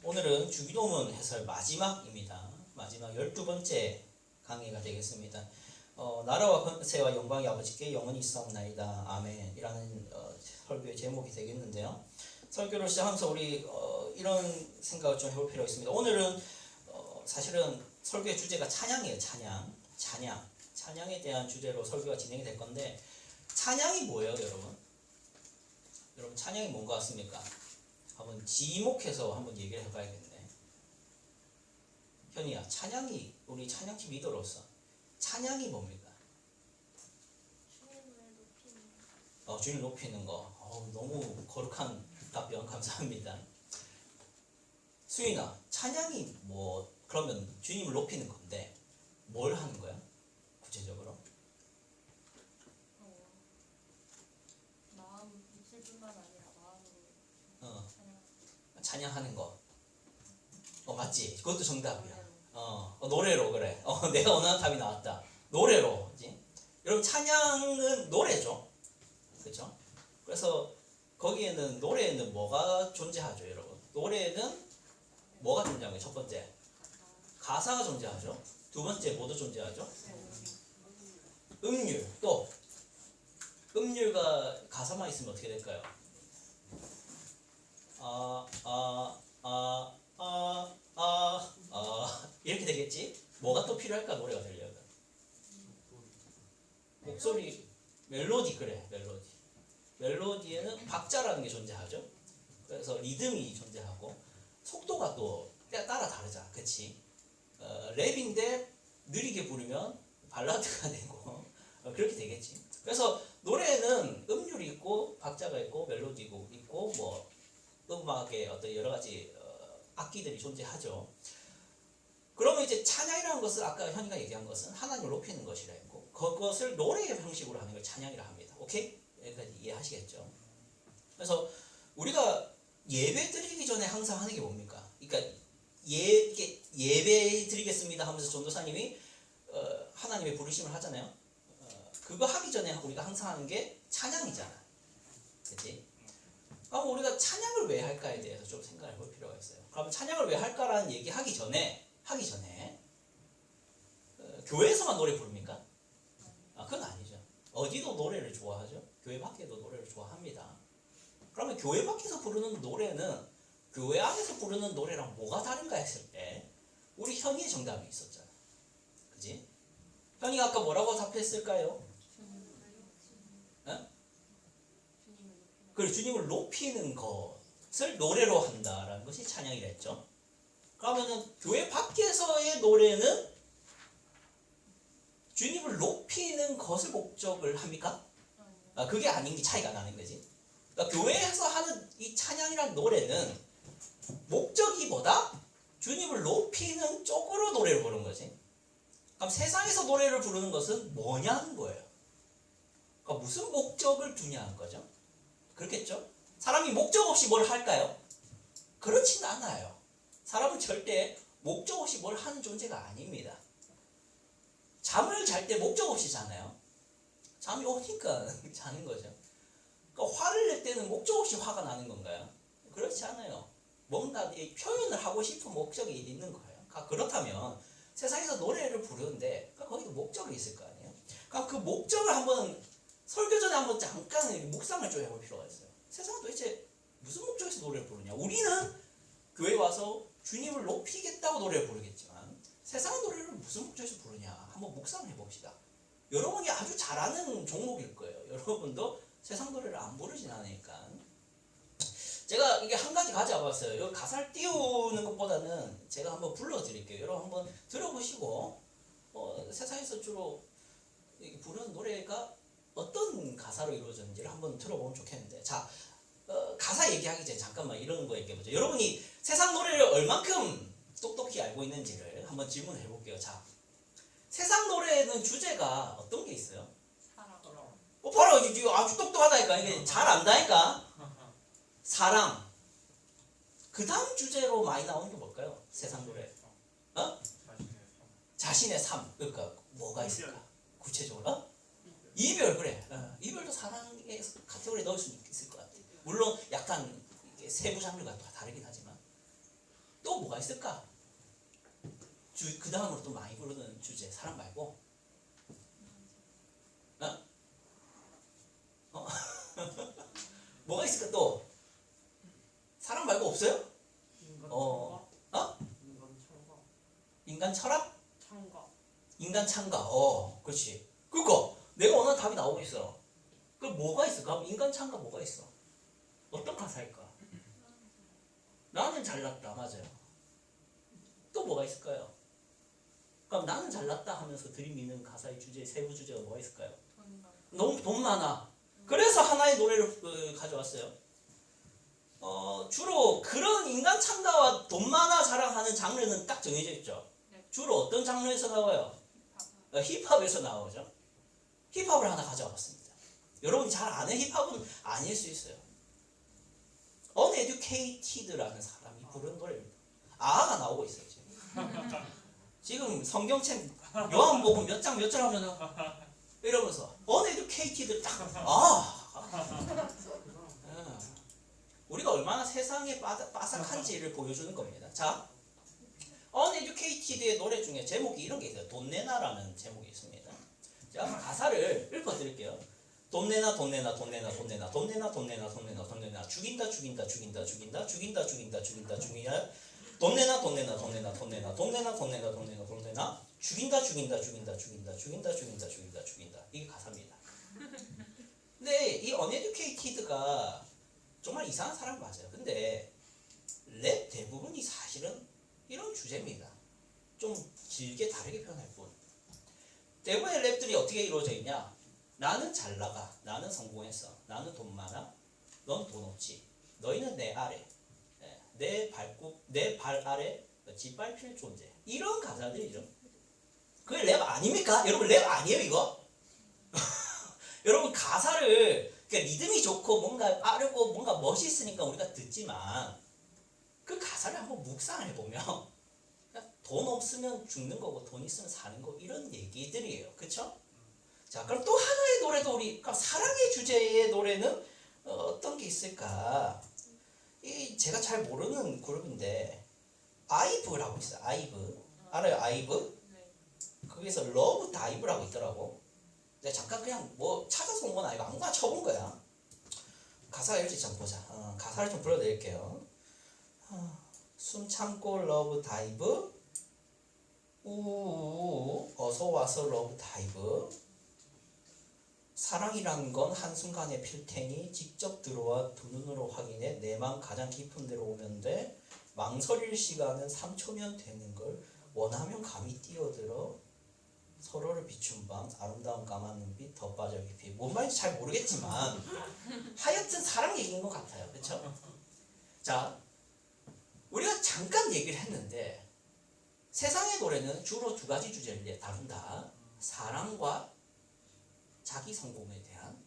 오늘은 주기도문 해설 마지막입니다. 마지막 12번째 강의가 되겠습니다. 나라와 권세와 영광이 아버지께 영원히 있사옵나이다. 아멘. 이라는 설교의 제목이 되겠는데요. 설교를 시작하면서 우리 이런 생각을 좀 해볼 필요가 있습니다. 오늘은 사실은 설교의 주제가 찬양이에요. 찬양에 대한 주제로 설교가 진행이 될 건데, 찬양이 뭐예요, 여러분? 여러분, 찬양이 뭔가 같습니까? 한번 지목해서 한번 얘기를 해봐야겠네. 현이야, 찬양이, 우리 찬양팀 리더로서 찬양이 뭡니까? 주님 높이는 거. 너무 거룩한 답변 감사합니다. 수인아, 찬양이 뭐 그러면 주님을 높이는 건데 뭘 하는 거야? 구체적으로? 마음, 입술뿐만 아니라 마음으로 찬양하는 거. 맞지? 그것도 정답이야. 노래로. 그래. 내가 원하는 답이 나왔다. 노래로. 그치? 여러분, 찬양은 노래죠. 그렇죠? 그래서 거기에는, 노래에는 뭐가 존재하죠, 여러분? 노래에는 뭐가 존재하는 거예요? 첫 번째, 가사가 존재하죠. 두 번째, 뭐도 존재하죠? 음률. 또 음률과 가사만 있으면 어떻게 될까요? 이렇게 되겠지? 뭐가 또 필요할까? 노래가 되려면 목소리, 멜로디. 그래, 멜로디에는 박자라는 게 존재하죠. 그래서 리듬이 존재하고 속도가 또 따라 다르잖아. 그치? 랩인데 느리게 부르면 발라드가 되고 그렇게 되겠지. 그래서 노래에는 음률이 있고 박자가 있고 멜로디고 있고 뭐 음악의 어떤 여러 가지 악기들이 존재하죠. 그러면 이제 찬양이라는 것은 아까 현이가 얘기한 것은 하나님을 높이는 것이라 했고, 그것을 노래의 형식으로 하는 걸 찬양이라 합니다. 오케이? 여기까지 이해하시겠죠? 그래서 우리가 예배 드리기 전에 항상 하는 게 뭡니까? 그러니까 예배 드리겠습니다 하면서 전도사님이 하나님의 부르심을 하잖아요. 그거 하기 전에 우리가 항상 하는 게 찬양이잖아. 그치? 그럼 우리가 찬양을 왜 할까에 대해서 좀 생각을 해볼 필요가 있어요. 그럼 찬양을 왜 할까라는 얘기 하기 전에 교회에서만 노래 부릅니까? 그건 아니죠. 어디도 노래를 좋아하죠. 교회 밖에도 노래를 좋아합니다. 그러면 교회 밖에서 부르는 노래는 교회 안에서 부르는 노래랑 뭐가 다른가 했을 때 우리 현이의 정답이 있었잖아. 그지? 현이가 아까 뭐라고 답했을까요? 그래, 주님을 높이는 것을 노래로 한다라는 것이 찬양이랬죠. 그러면은 교회 밖에서의 노래는 주님을 높이는 것을 목적을 합니까? 그게 아닌 게 차이가 나는 거지. 그러니까 교회에서 하는 이 찬양이라는 노래는 목적이 뭐다? 주님을 높이는 쪽으로 노래를 부르는 거지. 그럼 세상에서 노래를 부르는 것은 뭐냐는 거예요. 그러니까 무슨 목적을 두냐는 거죠. 그렇겠죠? 사람이 목적 없이 뭘 할까요? 그렇진 않아요. 사람은 절대 목적 없이 뭘 하는 존재가 아닙니다. 잠을 잘 때 목적 없이 자나요? 잠이 오니까 자는 거죠. 그러니까 화를 낼 때는 목적 없이 화가 나는 건가요? 그렇지 않아요. 뭔가 표현을 하고 싶은 목적이 있는 거예요. 그렇다면 세상에서 노래를 부르는데 거기도 목적이 있을 거 아니에요? 그럼 그 목적을 한번 설교 전에 한번 잠깐 묵상을 좀 해볼 필요가 있어요. 세상은 도대체 무슨 목적에서 노래를 부르냐? 우리는 교회 와서 주님을 높이겠다고 노래를 부르겠지만 세상의 노래를 무슨 목적에서 부르냐? 한번 묵상을 해봅시다. 여러분이 아주 잘하는 종목일 거예요. 여러분도 세상 노래를 안 부르진 않으니까. 제가 이게 한 가지 가져와봤어요. 여기 가사를 띄우는 것보다는 제가 한번 불러드릴게요. 여러분 한번 들어보시고 세상에서 주로 부르는 노래가 어떤 가사로 이루어졌는지를 한번 들어보면 좋겠는데, 자, 가사 얘기하기 전에 잠깐만 이런 거 얘기해보죠. 여러분이 세상 노래를 얼만큼 똑똑히 알고 있는지를 한번 질문을 해볼게요. 자, 세상 노래에는 주제가 어떤 게 있어요? 바로 아주 똑똑하다니까. 이게 잘 안다니까. 사랑. 그 다음 주제로 많이 나오는 게 뭘까요? 세상 노래. 자신의 삶. 그러니까 뭐가 있을까? 구체적으로? 이별. 그래. 이별도 사랑의 카테고리에 넣을 수 있을 것 같아. 물론 약간 세부 장르가 다르긴 하지만. 뭐가 있을까? 그 다음으로 또 많이 부르는 주제 사람 말고 뭐가 있을까 또? 사람 말고 없어요? 인간 어. 창가? 인간 창가? 인간 철학? 창가. 인간 창가. 그렇지. 그거 내가 원하는 답이 나오고 있어. 그 뭐가 있을까? 인간 창가 뭐가 있어? 어떤 가사일까? 나는 잘났다. 맞아요. 또 뭐가 있을까요? 그럼 나는 잘났다 하면서 들이미는 가사의 주제, 세부 주제가 뭐가 있을까요? 너무 돈 많아. 그래서 하나의 노래를 가져왔어요. 주로 그런 인간 창가와 돈 많아 자랑하는 장르는 딱 정해져 있죠. 네. 주로 어떤 장르에서 나와요? 힙합에서 나오죠. 힙합을 하나 가져와봤습니다. 여러분이 잘 아는 힙합은 아닐 수 있어요. Uneducated라는 사람이 부른 노래입니다. 아가 나오고 있어요. 지금 성경책 요한복음 몇 장 하면은 이러면서 uneducated 딱 우리가 얼마나 세상에 빠삭한지를 보여주는 겁니다. 자, uneducated의 노래 중에 제목이 이런 게 있어요. 돈 내놔라는 제목이 있습니다. 제가 가사를 읽어드릴게요. 돈 내놔 돈 내놔 돈 내놔 돈 내놔 돈 내놔 돈 내놔 돈 내놔 돈 내놔 죽인다 죽인다 죽인다 죽인다 죽인다 죽인다 죽인다 죽인다 돈 내놔 돈 내놔 돈 내놔 돈 내놔 돈 내놔 돈 내놔 돈 내놔 돈 내놔 죽인다 죽인다 죽인다 죽인다 죽인다 죽인다 죽인다 죽인다 이게 가사입니다. 근데 이 uneducated가 정말 이상한 사람 맞아요. 근데 랩 대부분이 사실은 이런 주제입니다. 좀 길게 다르게 표현할 뿐. 대부분의 랩들이 어떻게 이루어져 있냐? 나는 잘 나가, 나는 성공했어, 나는 돈 많아, 넌 돈 없지, 너희는 내 아래, 내 발 아래 짓밟힐 존재. 이런 가사들이죠. 그게 랩 아닙니까? 여러분 랩 아니에요 이거? 여러분 가사를 그러니까 리듬이 좋고 뭔가 빠르고 뭔가 멋있으니까 우리가 듣지만 그 가사를 한번 묵상을 해보면 돈 없으면 죽는 거고 돈 있으면 사는 거 이런 얘기들이에요. 그쵸? 자 그럼 또 하나의 노래도 우리 그러니까 사랑의 주제의 노래는 어떤 게 있을까? 이 제가 잘 모르는 그룹인데 아이브라고 있어요. 아이브 알아요? 아이브? 네. 거기서 러브 다이브라고 있더라고. 내가 잠깐 그냥 뭐 찾아서 온 건 아니고 아무거나 쳐본 거야. 가사가 이렇게 좀 보자. 가사를 좀 불러드릴게요. 숨 참고 러브 다이브 우우우 어서 와서 러브 다이브 사랑이란 건 한순간에 필 테니 직접 들어와 두 눈으로 확인해 내 맘 가장 깊은 데로 오면 돼 망설일 시간은 3초면 되는 걸 원하면 감히 뛰어들어 서로를 비춘 밤 아름다운 까만 눈빛 더 빠져 깊이 뭔 말인지 잘 모르겠지만 하여튼 사랑 얘기인 것 같아요. 그렇죠? 자 우리가 잠깐 얘기를 했는데 세상의 노래는 주로 두 가지 주제를 다룬다. 사랑과 자기 성공에 대한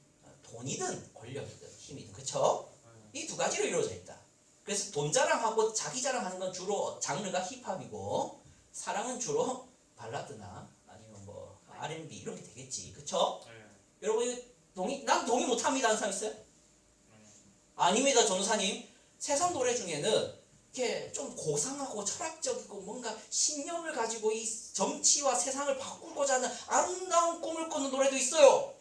돈이든 권력이든 힘이든 그쵸? 이 두 가지로 이루어져 있다. 그래서 돈 자랑하고 자기 자랑하는 건 주로 장르가 힙합이고 사랑은 주로 발라드나 아니면 뭐 R&B 이런 게 되겠지. 그쵸? 여러분 난 동의 못합니다 하는 사람 있어요? 아닙니다 전도사님. 세상 노래 중에는 이렇게 좀 고상하고 철학적이고 뭔가 신념을 가지고 이 정치와 세상을 바꾸고자 하는 아름다운 꿈을 꾸는 노래도 있어요.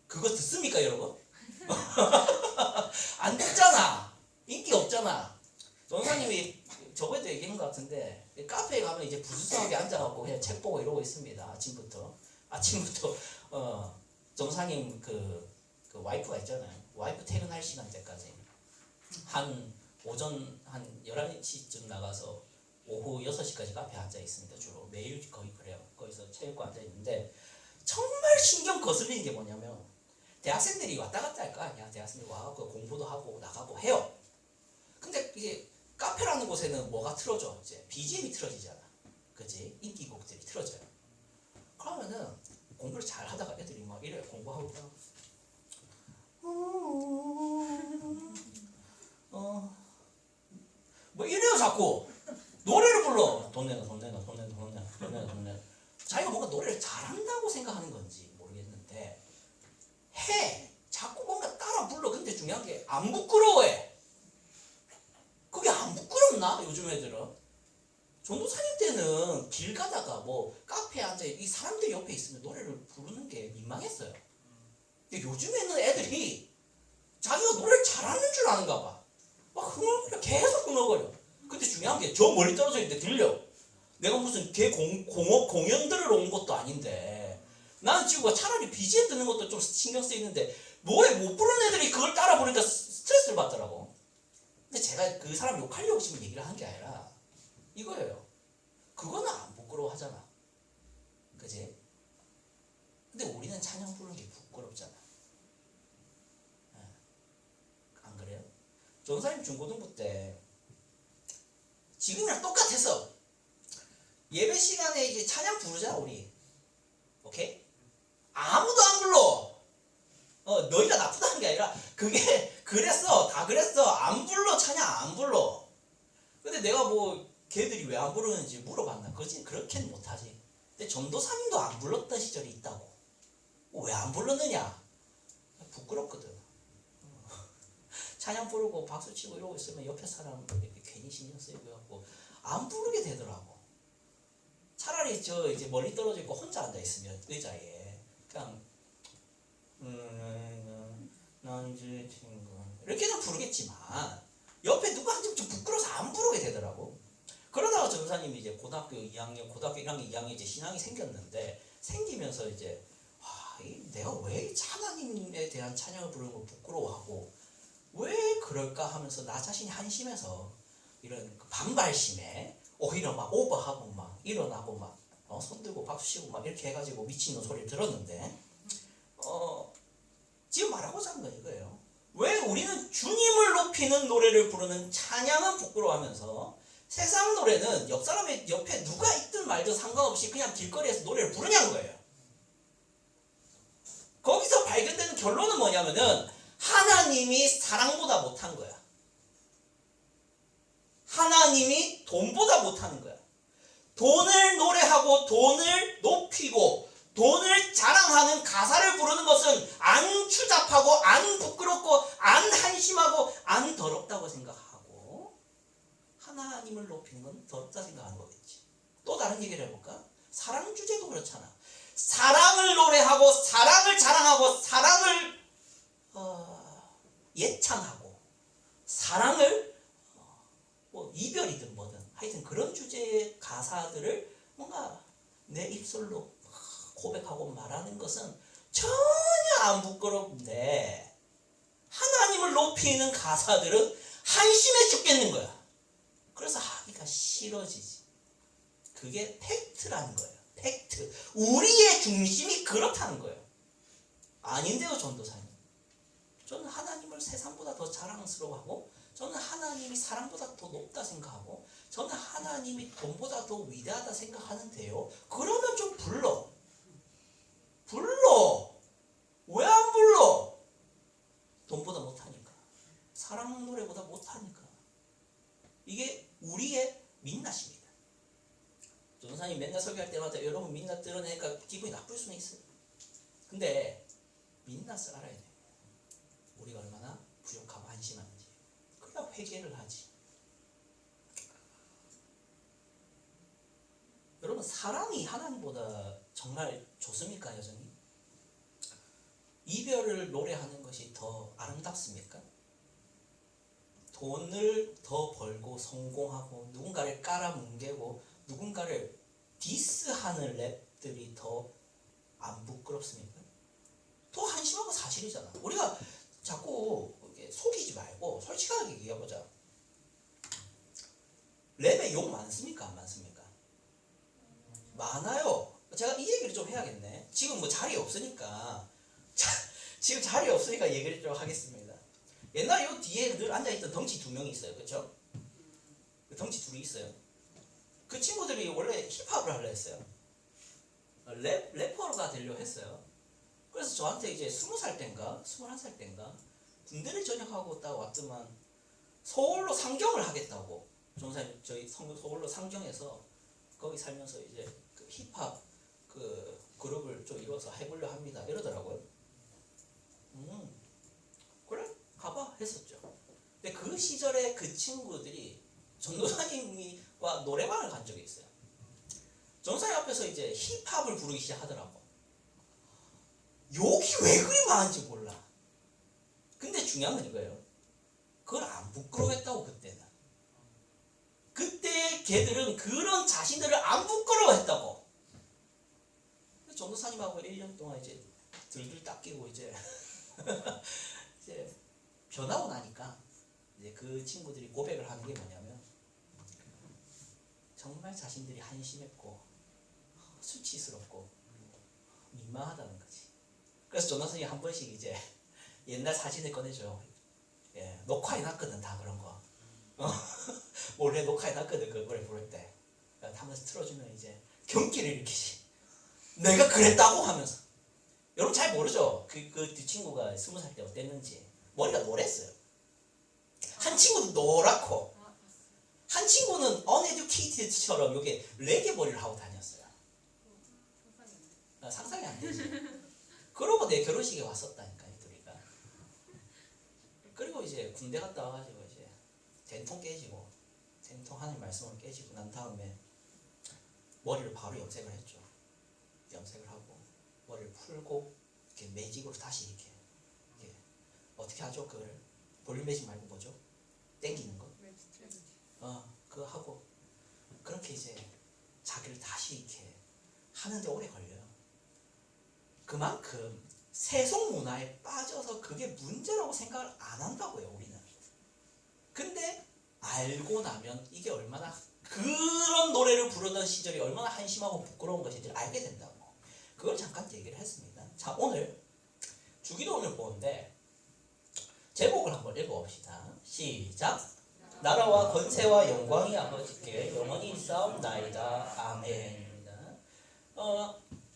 그거 듣습니까 여러분? 안 듣잖아. 인기 없잖아. 전도사님이 저번에도 얘기한 것 같은데 카페에 가면 이제 부스스하게 앉아갖고 그냥 책 보고 이러고 있습니다. 아침부터 전도사님 그 와이프가 있잖아요. 와이프 퇴근할 시간대까지 한 오전 한 11시쯤 나가서 오후 6시까지 카페에 앉아 있습니다. 주로 매일 거의 그래요. 거기서 책 읽고 앉아 있는데 정말 신경 거슬리는 게 뭐냐면 대학생들이 왔다 갔다 할 거 아니야. 대학생들이 와서 공부도 하고 나가고 해요. 근데 이게 카페라는 곳에는 뭐가 틀어져? 이제 BGM이 틀어지잖아. 그지? 인기곡들이 틀어져요. 그러면은 공부를 잘 하다가 애들이 막 이래 공부하고 뭐 이래요 자꾸 노래를 불러 돈 내놔 자기가 뭔가 노래를 잘한다고 생각하는 건지 모르겠는데 자꾸 뭔가 따라 불러. 근데 중요한 게 안 부끄러워해. 그게 안 부끄럽나? 불렀나? 요즘 애들은. 전도사님 때는 길 가다가 뭐 카페에 앉아 이 사람들 옆에 있으면 노래를 부르는 게 민망했어요. 근데 요즘에는 애들이 자기가 노래를 잘하는 줄 아는가 봐. 막 흥얼거려, 계속 흥얼거려. 근데 중요한 게 저 멀리 떨어져 있는데 들려. 내가 무슨 공연 들으러 온 것도 아닌데 나는 지금 차라리 BGM 듣는 것도 좀 신경 쓰이는데 노래 못 부르는 애들이 그걸 따라 부르니까 스트레스를 받더라고. 근데 제가 그 사람 욕하려고 지금 얘기를 한 게 아니라 이거예요. 그거는 안 부끄러워하잖아. 그지? 근데 우리는 찬양 부르는 게 부끄럽잖아. 안 그래요? 전사님 중고등부 때 지금이랑 똑같았어. 예배 시간에 이제 찬양 부르자 우리. 오케이? 아무도 안 불러. 너희가 나쁘다는 게 아니라 그게 그랬어. 다 그랬어. 안 불러. 찬양 안 불러. 근데 내가 뭐 걔들이 왜 안 부르는지 물어봤나? 그렇지? 그렇게는 못하지. 근데 전도사님도 안 불렀던 시절이 있다고. 왜 안 불렀느냐? 부끄럽거든. 찬양 부르고 박수 치고 이러고 있으면 옆에 사람 괜히 신경 쓰이고 갖고 안 부르게 되더라고. 차라리 저 이제 멀리 떨어져 있고 혼자 앉아 있으면 의자에 그냥 난 이제 친구 이렇게는 부르겠지만 옆에 누가 앉으면 좀 부끄러워서 안 부르게 되더라고. 그러다가 전사님이 이제 고등학교 1학년 2학년 이제 신앙이 생겼는데 생기면서 이제 내가 왜 하나님에 대한 찬양을 부르는 걸 부끄러워하고 왜 그럴까 하면서 나 자신이 한심해서 이런 반발심에 오히려 막 오버하고 막 일어나고 막 손들고 박수 치고 막 이렇게 해가지고 미친놈 소리를 들었는데 지금 말하고자 하는 건 이거예요. 왜 우리는 주님을 높이는 노래를 부르는 찬양은 부끄러워하면서 세상 노래는 옆 사람의 옆에 누가 있든 말든 상관없이 그냥 길거리에서 노래를 부르냐는 거예요. 거기서 발견되는 결론은 뭐냐면은 하나님이 사랑보다 못한 거야. 하나님이 돈보다 못하는 거야. 돈을 노래하고 돈을 높이고 돈을 자랑하는 가사를 부르는 것은 안 추잡하고 안 부끄럽고 안 한심하고 안 더럽다고 생각하고 하나님을 높이는 건 더럽다 생각하는 거겠지. 또 다른 얘기를 해볼까? 사랑 주제도 그렇잖아. 사랑을 노래하고 사랑을 자랑하고 사랑을 예찬하고 사랑을 뭐 이별이든 뭐든 하여튼 그런 주제의 가사들을 뭔가 내 입술로 고백하고 말하는 것은 전혀 안 부끄럽는데 하나님을 높이는 가사들은 한심해 죽겠는 거야. 그래서 하기가 싫어지지. 그게 팩트라는 거예요. 팩트. 우리의 중심이 그렇다는 거예요. 아닌데요, 전도사님. 저는 하나님을 세상보다 더 자랑스러워하고 저는 하나님이 사랑보다 더 높다 생각하고 저는 하나님이 돈보다 더 위대하다 생각하는데요. 그러면 좀 불러. 왜 안 불러? 돈보다 못하니까. 사랑 노래보다 못하니까. 이게 우리의 민낯입니다. 전도사님 맨날 설교할 때마다 여러분 민낯 드러내니까 기분이 나쁠 수는 있어요. 근데 민낯을 알아야 돼요. 우리가 얼마나 부족하고 한심한지. 그래야 회개를 하지. 여러분 사랑이 하나님보다 정말 좋습니까 여전히? 이별을 노래하는 것이 더 아름답습니까? 돈을 더 벌고 성공하고 누군가를 깔아뭉개고 누군가를 디스하는 랩들이 더 안 부끄럽습니까? 더 한심한 건 사실이잖아. 우리가 자꾸 속이지 말고 솔직하게 얘기해보자. 랩에 욕 많습니까? 안 많습니까? 많아요. 제가 이 얘기를 좀 해야겠네. 지금 뭐 자리 없으니까 지금 자리 없으니까 얘기를 좀 하겠습니다. 옛날에 요 뒤에 늘 앉아있던 덩치 2명이 있어요. 그쵸? 그 덩치 2이 있어요. 그 친구들이 원래 힙합을 하려 했어요. 래퍼가 되려고 했어요. 그래서 저한테 이제 20살 땐가 21살 땐가 군대를 전역하고 딱 왔더만 서울로 상경을 하겠다고. 전사님 저희 서울로 상경해서 거기 살면서 이제 그 힙합 그 그룹을 좀 이뤄서 해보려 합니다. 이러더라고요. 그래? 가봐 했었죠. 근데 그 시절에 그 친구들이 전도사님과 노래방을 간 적이 있어요. 전도사님 앞에서 이제 힙합을 부르기 시작하더라고. 욕이 왜 그리 많은지 몰라. 근데 중요한 건 이거예요. 그걸 안 부끄러워했다고 그때는. 그때 걔들은 그런 자신들을 안 부끄러워했다고. 전도사님하고 1년 동안 이제 들들 닦이고 이제 이제 변하고 나니까 이제 그 친구들이 고백을 하는 게 뭐냐면 정말 자신들이 한심했고 수치스럽고 민망하다는 거지. 그래서 전도사님이 한 번씩 이제 옛날 사진을 꺼내줘요. 예, 녹화해놨거든 다 그런 거. 몰래 녹화해놨거든 그 노래 부를 때. 그러니까 한 번씩 틀어주면 이제 경기를 일으키지. 내가 그랬다고 하면서. 여러분 잘 모르죠? 그 친구가 20살 때 어땠는지. 머리가 노랬어요. 한 친구는 노랗고 한 친구는 uneducated처럼 여기 레게 머리를 하고 다녔어요. 상상이 안 되지. 그러고 내 결혼식에 왔었다니까 이 둘이가. 그리고 이제 군대 갔다 와가지고 이제 된통 깨지고 된통 하나님 말씀을 깨지고 난 다음에 머리를 바로 염색을 했죠. 염색을 하고 머리를 풀고 이렇게 매직으로 다시 이렇게 어떻게 하죠? 그걸 볼륨 매직 말고 뭐죠? 땡기는 거? 그거 하고 그렇게 이제 자기를 다시 이렇게 하는데 오래 걸려요. 그만큼 세속 문화에 빠져서 그게 문제라고 생각을 안 한다고요, 우리는. 근데 알고 나면 이게 얼마나 그런 노래를 부르던 시절이 얼마나 한심하고 부끄러운 것인지 알게 된다고. 그걸 잠깐 얘기를 했습니다. 자, 오늘 주기도문을 보는데 제목을 한번 읽어봅시다. 시작. 나라와 권세와 영광이 아버지께 영원히 있사옵나이다. 아멘입니다.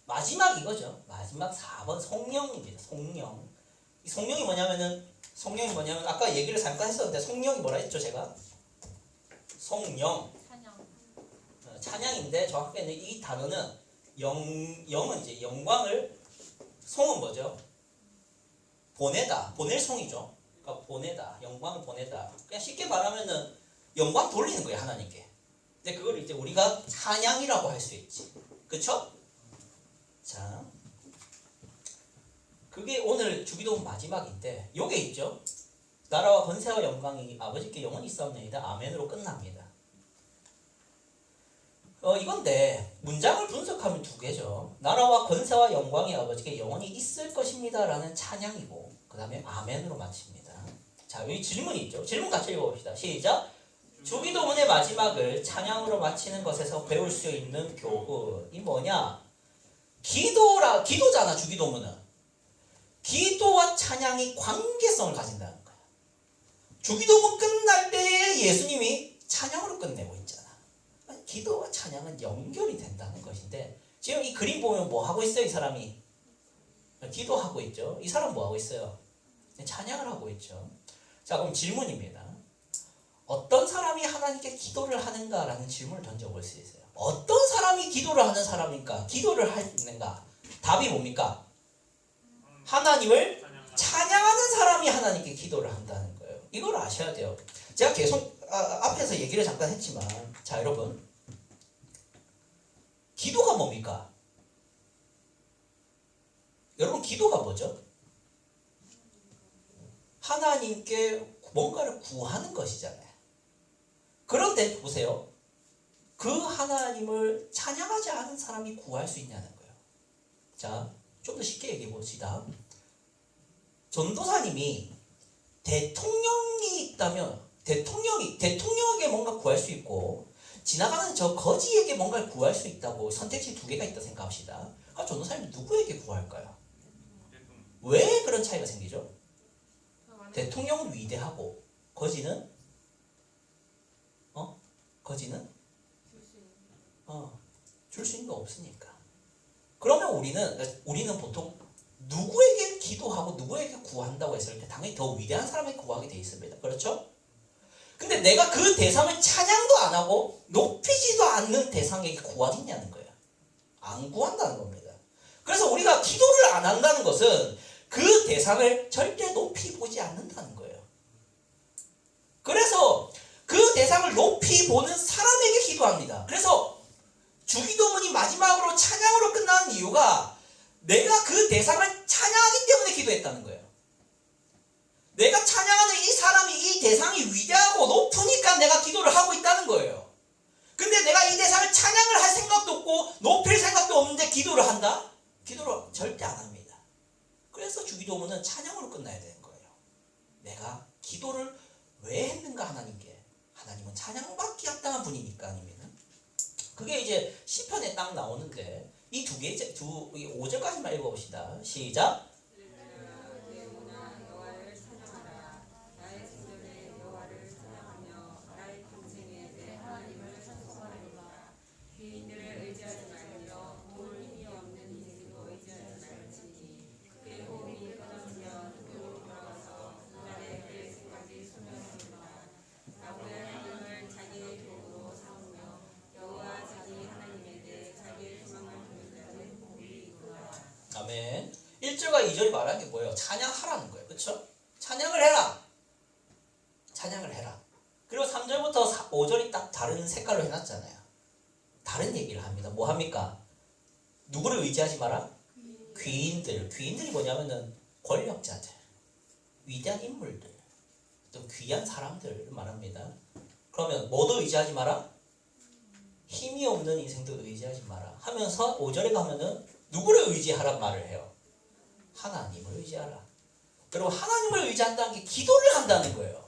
마지막 이거죠. 마지막 4번 성령입니다. 성령. 이 성령이 뭐냐면 아까 얘기를 잠깐 했었는데 성령이 뭐라 했죠 제가? 성령. 찬양인데 정확하게는 이 단어는 영은 이제 영광을, 성은 뭐죠? 보내다. 보낼 성이죠. 그러니까 보내다. 영광을 보내다. 그냥 쉽게 말하면은 영광 돌리는 거예요 하나님께. 근데 그걸 이제 우리가 찬양이라고 할 수 있지. 그쵸? 자, 그게 오늘 주기도문 마지막인데 요게 있죠. 나라와 권세와 영광이 아버지께 영원히 있사옵나이다. 아멘으로 끝납니다. 이건데 문장을 분석하면 두 개죠. 나라와 권세와 영광이 아버지께 영원히 있을 것입니다 라는 찬양이고 그 다음에 아멘으로 마칩니다. 자, 여기 질문이 있죠. 질문 같이 읽어봅시다. 시작. 주기도문의 마지막을 찬양으로 마치는 것에서 배울 수 있는 교훈이 뭐냐? 기도잖아. 주기도문은 기도와 찬양이 관계성을 가진다는 거야. 주기도문 끝날 때 예수님이 찬양으로 끝내고 있잖아. 기도와 찬양은 연결이 된다는 것인데 지금 이 그림 보면 뭐 하고 있어요? 이 사람이 기도하고 있죠. 이 사람 뭐 하고 있어요? 찬양을 하고 있죠. 자, 그럼 질문입니다. 어떤 사람이 하나님께 기도를 하는가라는 질문을 던져볼 수 있어요. 어떤 사람이 기도를 하는 사람인가? 기도를 하는가? 답이 뭡니까? 하나님을 찬양하는 사람이 하나님께 기도를 한다는 거예요. 이걸 아셔야 돼요. 제가 계속 앞에서 얘기를 잠깐 했지만 자, 여러분 기도가 뭡니까? 여러분 기도가 뭐죠? 하나님께 뭔가를 구하는 것이잖아요. 그런데 보세요. 그 하나님을 찬양하지 않은 사람이 구할 수 있냐는 거예요. 자, 좀 더 쉽게 얘기해 봅시다. 전도사님이 대통령이 있다면 대통령에게 뭔가 구할 수 있고 지나가는 저 거지에게 뭔가를 구할 수 있다고 선택지 두 개가 있다 생각합시다. 전도사님이 누구에게 구할까요? 왜 그런 차이가 생기죠? 대통령은 위대하고 거지는 줄 수 있는 거 없으니까. 그러면 우리는 보통 누구에게 기도하고 누구에게 구한다고 했을 때 당연히 더 위대한 사람에게 구하게 돼 있습니다. 그렇죠? 근데 내가 그 대상을 찬양도 안 하고 높이지도 않는 대상에게 구하겠냐는 거예요. 안 구한다는 겁니다. 그래서 우리가 기도를 안 한다는 것은 그 대상을 절대 높이 보지 않는다는 거예요. 그래서 그 대상을 높이 보는 사람에게 기도합니다. 그래서 주기도문이 마지막으로 찬양으로 끝나는 이유가 내가 그 대상을 찬양하기 때문에 기도했다는 거예요. 내가 찬양하는 이 사람이, 이 대상이 위대하고 높으니까 내가 기도를 하고 있다는 거예요. 근데 내가 이 대상을 찬양을 할 생각도 없고 높일 생각도 없는데 기도를 한다? 기도를 절대 안 합니다. 그래서 주기도문은 찬양으로 끝나야 되는 거예요. 내가 기도를 왜 했는가 하나님께. 하나님은 찬양받기 합당한 분이니까 아니면은. 그게 이제 시편에 딱 나오는데 이 두 개, 5절까지만 읽어봅시다. 시작. 아멘. 1절과 2절이 말하는 게 뭐예요? 찬양하라는 거예요. 그렇죠? 찬양을 해라. 찬양을 해라. 그리고 3절부터 5절이 딱 다른 색깔로 해놨잖아요. 다른 얘기를 합니다. 뭐 합니까? 누구를 의지하지 마라? 귀인들. 귀인들이 뭐냐면은 권력자들, 위대한 인물들, 또 귀한 사람들을 말합니다. 그러면 뭐도 의지하지 마라? 힘이 없는 인생도 의지하지 마라 하면서 5절에 가면은 누구를 의지하란 말을 해요? 하나님을 의지하라. 그리고 하나님을 의지한다는 게 기도를 한다는 거예요.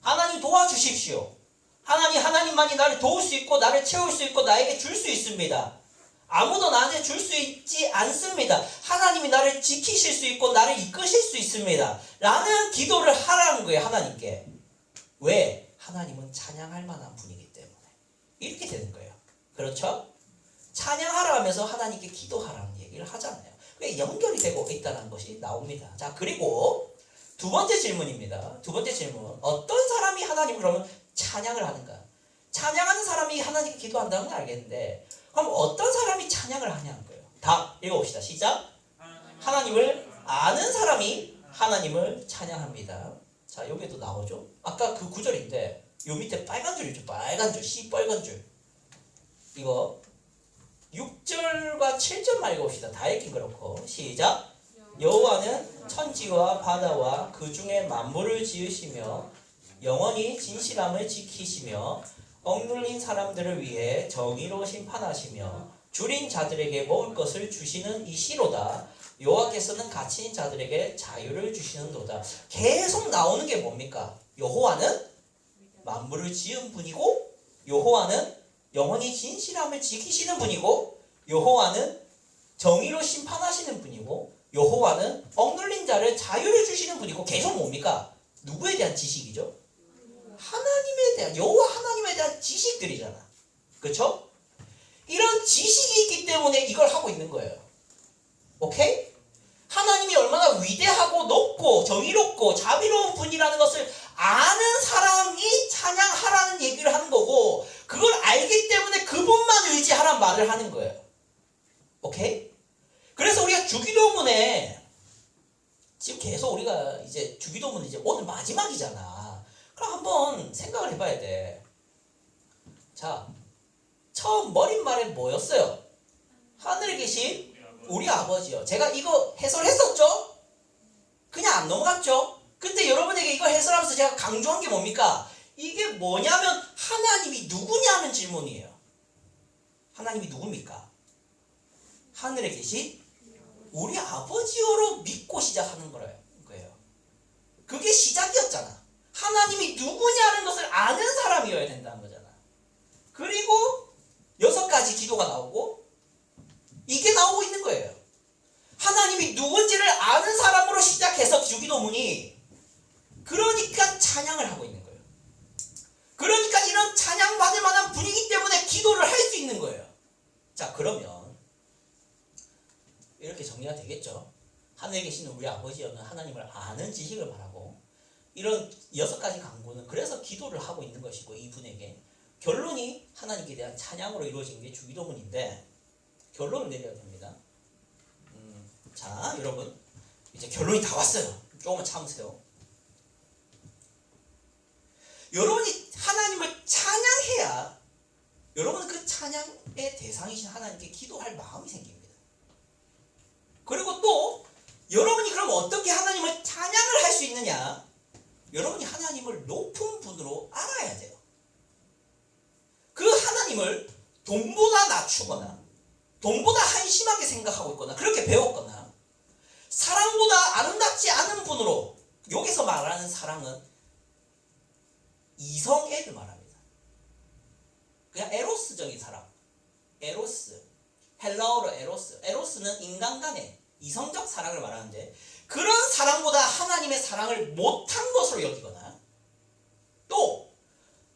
하나님 도와주십시오. 하나님만이 나를 도울 수 있고 나를 채울 수 있고 나에게 줄 수 있습니다. 아무도 나한테 줄 수 있지 않습니다. 하나님이 나를 지키실 수 있고 나를 이끄실 수 있습니다. 라는 기도를 하라는 거예요. 하나님께. 왜? 하나님은 찬양할 만한 분이기 때문에. 이렇게 되는 거예요. 그렇죠? 찬양하라 하면서 하나님께 기도하라는 얘기를 하잖아요. 그게 연결이 되고 있다는 것이 나옵니다. 자, 그리고 두 번째 질문입니다. 두 번째 질문. 어떤 사람이 하나님 그러면 찬양을 하는가? 찬양하는 사람이 하나님께 기도한다는 건 알겠는데 그럼 어떤 사람이 찬양을 하냐는 거예요. 답 읽어봅시다. 시작. 하나님을 아는 사람이 하나님을 찬양합니다. 자, 여기에도 나오죠. 아까 그 구절인데 요 밑에 빨간 줄이죠. 빨간 줄, 시뻘건 줄. 이거 6절과 7절만 읽어봅시다. 다 읽긴 그렇고. 시작. 여호와는 천지와 바다와 그 중에 만물을 지으시며 영원히 진실함을 지키시며 억눌린 사람들을 위해 정의로 심판하시며 줄인 자들에게 먹을 것을 주시는 이시로다. 여호와께서는 갇힌 자들에게 자유를 주시는도다. 계속 나오는 게 뭡니까? 여호와는 만물을 지은 분이고 여호와는 영원히 진실함을 지키시는 분이고 여호와는 정의로 심판하시는 분이고 여호와는 억눌린 자를 자유를 주시는 분이고 계속 뭡니까? 누구에 대한 지식이죠? 하나님에 대한, 여호와 하나님에 대한 지식들이잖아. 그렇죠? 이런 지식이 있기 때문에 이걸 하고 있는 거예요. 오케이? 하나님이 얼마나 위대하고 높고 정의롭고 자비로운 분이라는 것을 아는 사람이 찬양하라는 얘기를 하는 거고 그걸 알기 때문에 그분만 의지하란 말을 하는 거예요. 오케이? 그래서 우리가 주기도문에 지금 계속 우리가 이제 주기도문 이제 오늘 마지막이잖아. 그럼 한번 생각을 해봐야 돼. 자, 처음 머릿말에 뭐였어요? 하늘에 계신 우리 아버지요. 제가 이거 해설했었죠? 그냥 안 넘어갔죠? 근데 여러분에게 이거 해설하면서 제가 강조한 게 뭡니까? 이게 뭐냐면 하나님이 누구냐는 질문이에요. 하나님이 누굽니까? 하늘에 계신 우리 아버지요로 믿고 시작하는 거예요. 그게 시작이었잖아. 하나님이 누구냐는 것을 아는 사람이어야 된다는 거잖아. 그리고 6가지 기도가 나오고 이게 나오고 있는 거예요. 하나님이 누군지를 아는 사람으로 시작해서 주기도문이 그러니까 찬양을 하고 있는 거예요. 그러니까 이런 찬양받을 만한 분이기 때문에 기도를 할 수 있는 거예요. 자, 그러면 이렇게 정리가 되겠죠. 하늘에 계시는 우리 아버지여는 하나님을 아는 지식을 말하고 이런 6가지 강구는 그래서 기도를 하고 있는 것이고 이분에게 결론이 하나님께 대한 찬양으로 이루어진 게 주기도문인데 결론을 내려야 됩니다. 자, 여러분 이제 결론이 다 왔어요. 조금만 참으세요. 여러분이 하나님을 찬양해야 여러분은 그 찬양의 대상이신 하나님께 기도할 마음이 생깁니다. 그리고 또 여러분이 그럼 어떻게 하나님을 찬양을 할 수 있느냐? 여러분이 하나님을 높은 분으로 알아야 돼요. 그 하나님을 돈보다 낮추거나 돈보다 한심하게 생각하고 있거나 그렇게 배웠거나 사랑보다 아름답지 않은 분으로, 여기서 말하는 사랑은 이성애를 말합니다. 그냥 에로스적인 사랑. 에로스. 헬라어로 에로스. 에로스는 인간 간의 이성적 사랑을 말하는데, 그런 사랑보다 하나님의 사랑을 못한 것으로 여기거나, 또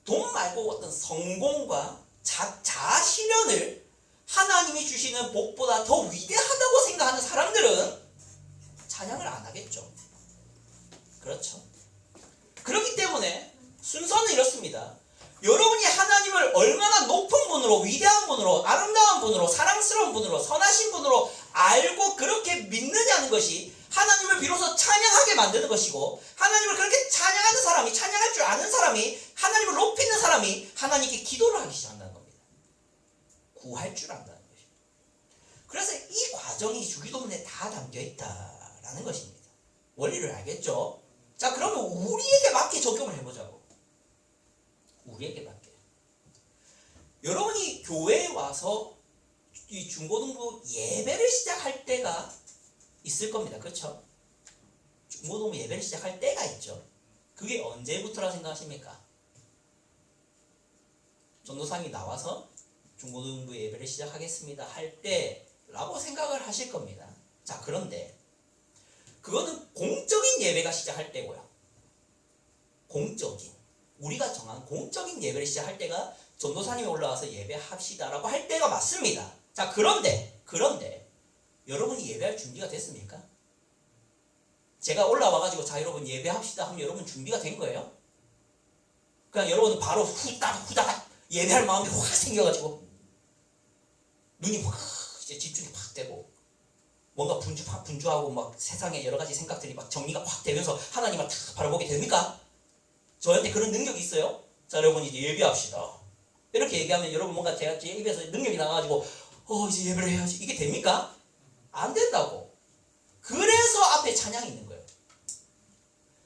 돈 말고 어떤 성공과 자아 실현을 하나님이 주시는 복보다 더 위대하다고 생각하는 사람들은 찬양을 안 하겠죠. 그렇죠. 그렇기 때문에 순서는 이렇습니다. 여러분이 하나님을 얼마나 높은 분으로, 위대한 분으로, 아름다운 분으로, 사랑스러운 분으로, 선하신 분으로 알고 그렇게 믿느냐는 것이 하나님을 비로소 찬양하게 만드는 것이고, 하나님을 그렇게 찬양하는 사람이, 찬양할 줄 아는 사람이, 하나님을 높이는 사람이 하나님께 기도를 하기 시작한다는 겁니다. 구할 줄 안다는 것입니다. 그래서 이 과정이 주기도문에 다 담겨 있다라는 것입니다. 원리를 알겠죠? 자, 그러면 우리에게 맞게 적용을 해보자고. 우리에게 맞게. 여러분이 교회에 와서 이 중고등부 예배를 시작할 때가 있을 겁니다. 그렇죠? 중고등부 예배를 시작할 때가 있죠. 그게 언제부터라 생각하십니까? 전도사님이 나와서 중고등부 예배를 시작하겠습니다 할 때라고 생각을 하실 겁니다. 자, 그런데 그거는 공적인 예배가 시작할 때고요. 공적인, 우리가 정한 공적인 예배를 시작할 때가 전도사님이 올라와서 예배합시다라고 할 때가 맞습니다. 자, 그런데 여러분이 예배할 준비가 됐습니까? 제가 올라와가지고 자 여러분 예배합시다 하면 여러분 준비가 된 거예요? 그냥 여러분은 바로 후다닥 예배할 마음이 확 생겨가지고 눈이 확 이제 집중이 확 되고 뭔가 분주하고 막 세상에 여러 가지 생각들이 막 정리가 확 되면서 하나님을 탁 바라보게 됩니까? 저한테 그런 능력이 있어요? 자, 여러분 이제 예배합시다. 이렇게 얘기하면 여러분 뭔가 제가 제 입에서 능력이 나가가지고 이제 예배를 해야지. 이게 됩니까? 안 된다고. 그래서 앞에 찬양이 있는 거예요.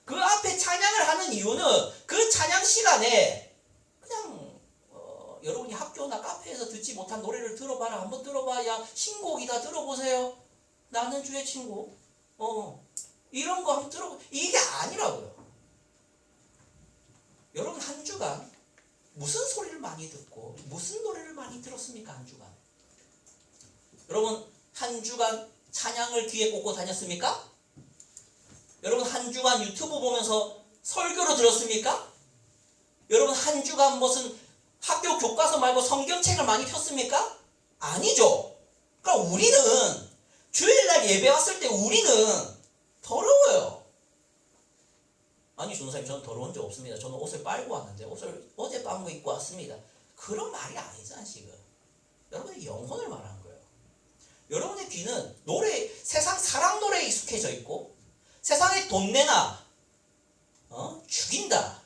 그 앞에 찬양을 하는 이유는 그 찬양 시간에 그냥 여러분이 학교나 카페에서 듣지 못한 노래를 들어봐라. 한번 들어봐야 신곡이다. 들어보세요. 나는 주의 친구. 이런 거 한번 들어보. 이게 아니라고요. 여러분 한 주간 무슨 소리를 많이 듣고 무슨 노래를 많이 들었습니까? 한 주간. 여러분 한 주간 찬양을 귀에 꽂고 다녔습니까? 여러분 한 주간 유튜브 보면서 설교로 들었습니까? 여러분 한 주간 무슨 학교 교과서 말고 성경책을 많이 폈습니까? 아니죠. 그러니까 우리는 주일날 예배 왔을 때 우리는 더러워요. 아니 전도사님 저는 더러운 적 없습니다. 저는 옷을 빨고 왔는데 옷을 어제 빨은 거 입고 왔습니다. 그런 말이 아니잖아 지금. 여러분의 영혼을 말하는 거예요. 여러분의 귀는 세상 사랑 노래에 익숙해져 있고 세상의 돈내나 죽인다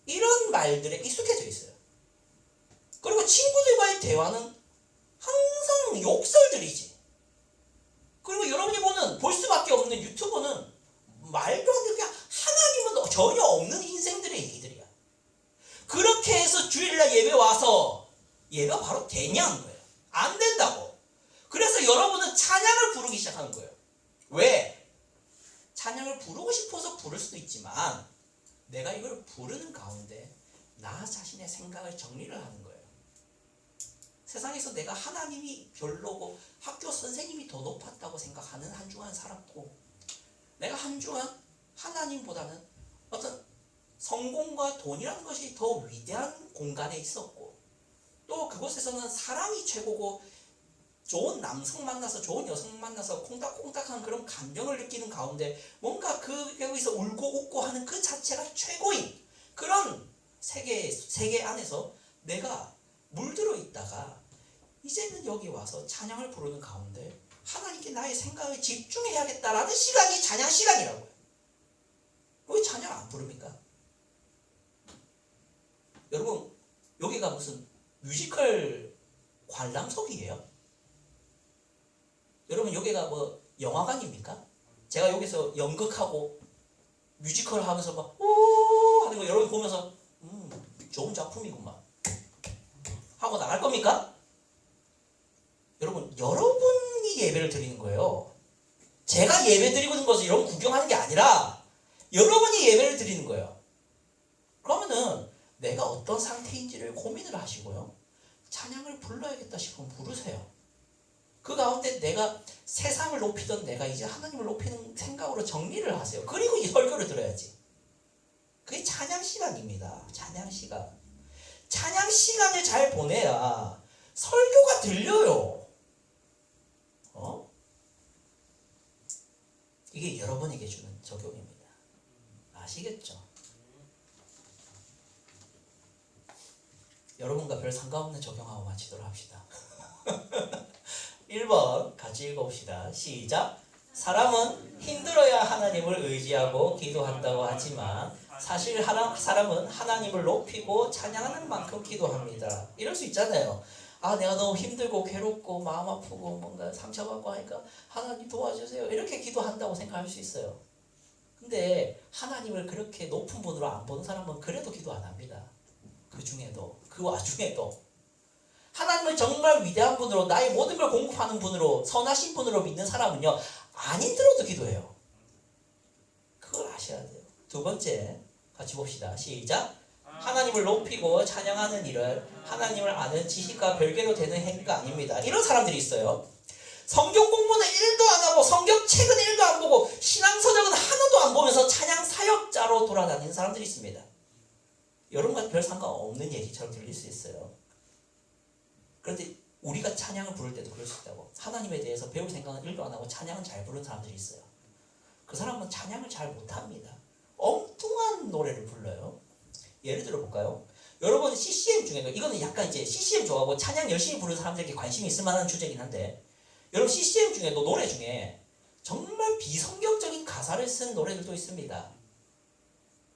이런 말들에 익숙해져 있어요. 그리고 친구들과의 대화는 항상 욕설들이지. 그리고 여러분이 볼 수밖에 없는 유튜브는 말도 안 되게 하나님은 전혀 없는 인생들의 얘기들이야. 그렇게 해서 주일날 예배 와서 예배가 바로 되냐는 거예요. 안 된다고. 그래서 여러분은 찬양을 부르기 시작하는 거예요. 왜? 찬양을 부르고 싶어서 부를 수도 있지만 내가 이걸 부르는 가운데 나 자신의 생각을 정리를 하는 거예요. 세상에서 내가 하나님이 별로고 학교 선생님이 더 높았다고 생각하는 한 주간 살았고 내가 한 주간 하나님보다는 어떤 성공과 돈이라는 것이 더 위대한 공간에 있었고 또 그곳에서는 사랑이 최고고 좋은 남성 만나서 좋은 여성 만나서 콩닥콩닥한 그런 감정을 느끼는 가운데 뭔가 여기서 울고 웃고 하는 그 자체가 최고인 그런 세계 안에서 내가 물들어 있다가 이제는 여기 와서 찬양을 부르는 가운데 하나님께 나의 생각을 집중해야겠다라는 시간이 찬양 시간이라고요. 왜 찬양 안 부릅니까? 여러분 여기가 무슨 뮤지컬 관람석이에요? 여러분 여기가 뭐 영화관입니까? 제가 여기서 연극하고 뮤지컬 하면서 막 오 하는 거 여러분 보면서 좋은 작품이구만 하고 나갈 겁니까? 여러분 여러분이 예배를 드리는 거예요. 제가 예배 드리고 있는 것을 여러분 구경하는 게 아니라 여러분이 예배를 드리는 거예요. 그러면은 내가 어떤 상태인지를 고민을 하시고요. 찬양을 불러야겠다 싶으면 부르세요. 그 가운데 내가 세상을 높이던 내가 이제 하나님을 높이는 생각으로 정리를 하세요. 그리고 이 설교를 들어야지. 그게 찬양 시간입니다. 찬양 시간. 찬양 시간을 잘 보내야 설교가 들려요. 이게 여러분에게 주는 적용입니다. 아시겠죠? 여러분과 별 상관없는 적용하고 마치도록 합시다. 1번 같이 읽어봅시다. 시작. 사람은 힘들어야 하나님을 의지하고 기도한다고 하지만 사실 사람은 하나님을 높이고 찬양하는 만큼 기도합니다. 이럴 수 있잖아요. 아 내가 너무 힘들고 괴롭고 마음 아프고 뭔가 상처받고 하니까 하나님 도와주세요. 이렇게 기도한다고 생각할 수 있어요. 근데 하나님을 그렇게 높은 분으로 안 보는 사람은 그래도 기도 안 합니다. 그 와중에도 하나님을 정말 위대한 분으로 나의 모든 걸 공급하는 분으로 선하신 분으로 믿는 사람은요 안 힘들어도 기도해요. 그걸 아셔야 돼요. 두 번째 같이 봅시다. 시작. 하나님을 높이고 찬양하는 일은 하나님을 아는 지식과 별개로 되는 행위가 아닙니다. 이런 사람들이 있어요. 성경 공부는 1도 안 하고 성경책은 1도 안 보고 신앙서적은 하나도 안 보면서 찬양 사역자로 돌아다니는 사람들이 있습니다. 여러분과 별 상관없는 얘기처럼 들릴 수 있어요. 그런데 우리가 찬양을 부를 때도 그럴 수 있다고. 하나님에 대해서 배울 생각은 1도 안 하고 찬양은 잘 부르는 사람들이 있어요. 그 사람은 찬양을 잘 못합니다. 엉뚱한 노래를 불러요. 예를 들어 볼까요? 여러분 CCM 중에 이거는 약간 이제 CCM 좋아하고 찬양 열심히 부르는 사람들에게 관심이 있을 만한 주제긴 한데 여러분 CCM 중에도 노래 중에 정말 비성경적인 가사를 쓴 노래들도 있습니다.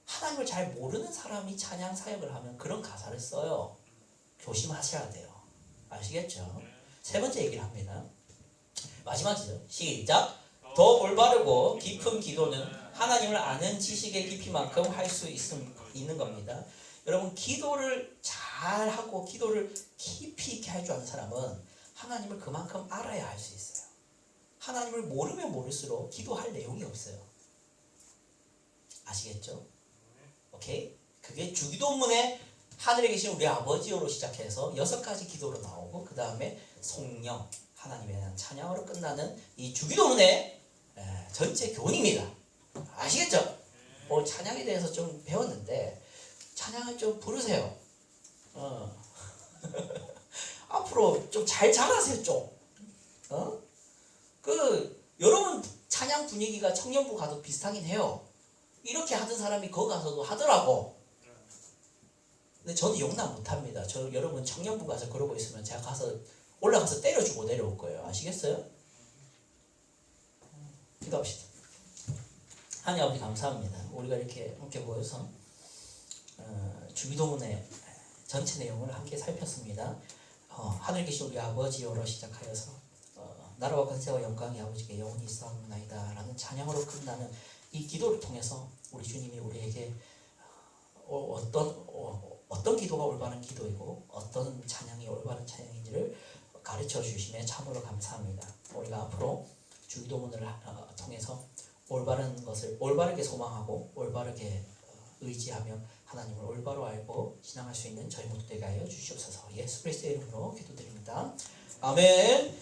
하나님을 잘 모르는 사람이 찬양 사역을 하면 그런 가사를 써요. 조심하셔야 돼요. 아시겠죠? 세 번째 얘기를 합니다. 마지막이죠. 시작. 더 올바르고 깊은 기도는 하나님을 아는 지식의 깊이만큼 할 수 있는 겁니다. 여러분 기도를 잘하고 기도를 깊이 있게 할 줄 아는 사람은 하나님을 그만큼 알아야 할 수 있어요. 하나님을 모르면 모를수록 기도할 내용이 없어요. 아시겠죠? 오케이? 그게 주기도문에 하늘에 계신 우리 아버지요로 시작해서 6가지 기도로 나오고 그 다음에 성령 하나님에 대한 찬양으로 끝나는 이 주기도문의 전체 교훈입니다. 아시겠죠? 찬양에 대해서 좀 배웠는데 찬양을 좀 부르세요. 앞으로 좀 잘 자라세요 좀. 여러분 찬양 분위기가 청년부 가도 비슷하긴 해요. 이렇게 하던 사람이 거기 가서도 하더라고. 근데 저는 용납 못합니다. 여러분 청년부 가서 그러고 있으면 제가 가서 올라가서 때려주고 내려올 거예요. 아시겠어요? 기도합시다. 하나님 아버지 감사합니다. 우리가 이렇게 함께 모여서 주기도문의 전체 내용을 함께 살폈습니다. 하늘 계신 우리 아버지요로 시작하여서 나라와 권세와 영광이 아버지께 영원히 있사옵나이다 라는 찬양으로 끝나는 이 기도를 통해서 우리 주님이 우리에게 어떤 기도가 올바른 기도이고 어떤 찬양이 올바른 찬양인지를 가르쳐 주심에 참으로 감사합니다. 우리가 앞으로 주기도문을 통해서 올바른 것을 올바르게 소망하고 올바르게 의지하며 하나님을 올바로 알고 신앙할 수 있는 저희 모두 되게 하여 주시옵소서. 예수 그리스도의 이름으로 기도드립니다. 아멘.